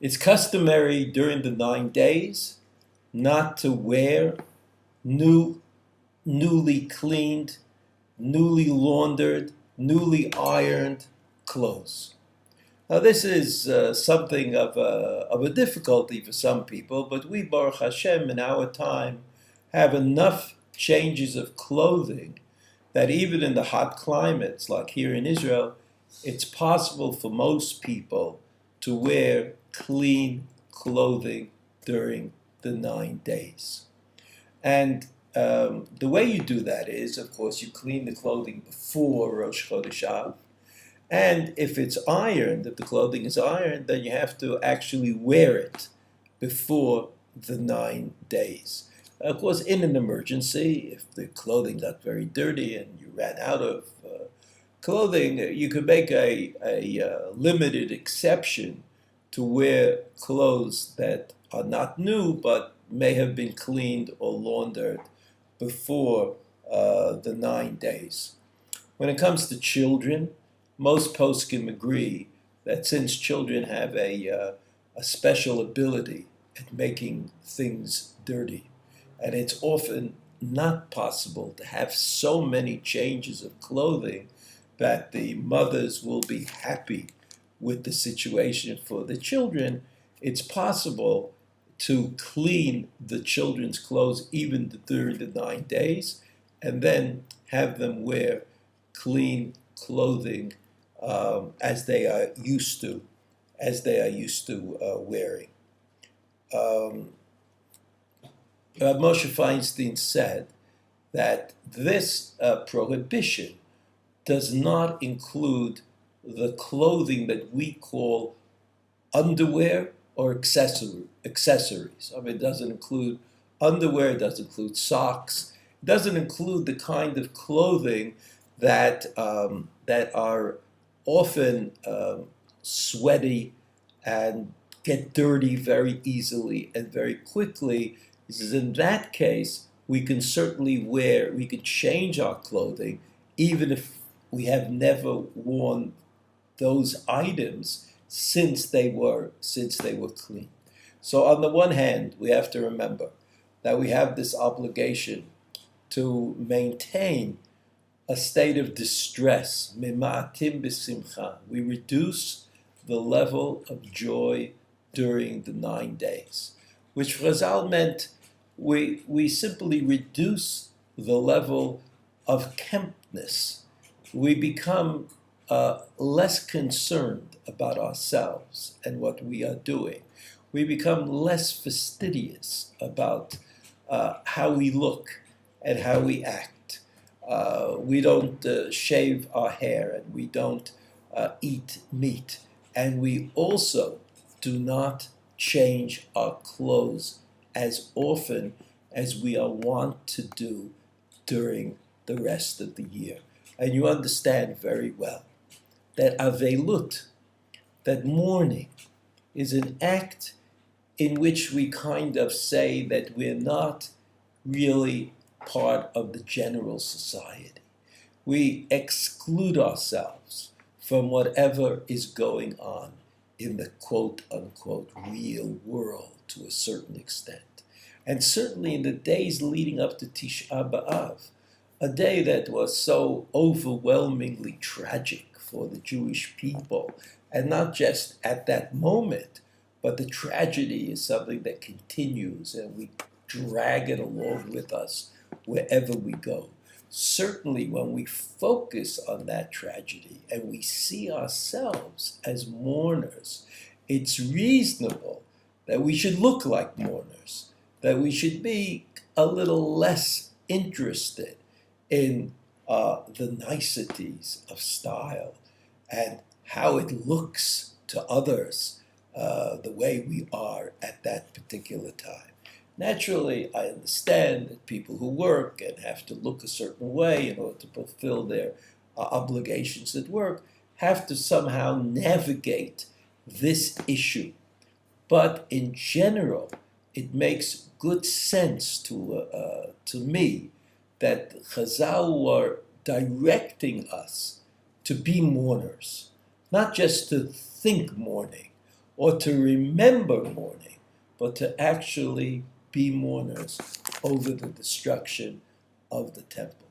It's customary during the 9 days not to wear newly cleaned, newly laundered, newly ironed clothes. Now, this is something of a difficulty for some people, but we, Baruch Hashem, in our time, have enough changes of clothing that even in the hot climates, like here in Israel, it's possible for most people to wear clean clothing during the 9 days. And the way you do that is, of course, you clean the clothing before Rosh Chodesh Av. And if it's ironed, if the clothing is ironed, then you have to actually wear it before the 9 days. Of course, in an emergency, if the clothing got very dirty and you ran out of clothing, you could make a limited exception to wear clothes that are not new but may have been cleaned or laundered before the 9 days. When it comes to children, most poskim agree that since children have a special ability at making things dirty, and it's often not possible to have so many changes of clothing that the mothers will be happy with the situation for the children, it's possible to clean the children's clothes even during the 9 days and then have them wear clean clothing as they are used to wearing. Moshe Feinstein said that this prohibition does not include the clothing that we call underwear or accessories. I mean, it doesn't include underwear, it doesn't include socks, it doesn't include the kind of clothing that are often sweaty and get dirty very easily and very quickly. He says, in that case, we can change our clothing even if we have never worn those items since they were clean. So on the one hand, we have to remember that we have this obligation to maintain a state of distress. Mema'atim b'simcha. We reduce the level of joy during the 9 days, which Chazal meant we simply reduce the level of kempness. We become less concerned about ourselves and what we are doing. We become less fastidious about how we look and how we act. We don't shave our hair and we don't eat meat. And we also do not change our clothes as often as we are wont to do during the rest of the year. And you understand very well that avelut, that mourning, is an act in which we kind of say that we're not really part of the general society. We exclude ourselves from whatever is going on in the quote-unquote real world to a certain extent. And certainly in the days leading up to Tisha B'Av, a day that was so overwhelmingly tragic for the Jewish people, and not just at that moment, but the tragedy is something that continues and we drag it along with us wherever we go. Certainly when we focus on that tragedy and we see ourselves as mourners, it's reasonable that we should look like mourners, that we should be a little less interested in the niceties of style and how it looks to others the way we are at that particular time. Naturally, I understand that people who work and have to look a certain way in order to fulfill their obligations at work have to somehow navigate this issue. But in general, it makes good sense to me that Chazal were directing us to be mourners, not just to think mourning or to remember mourning, but to actually be mourners over the destruction of the temple.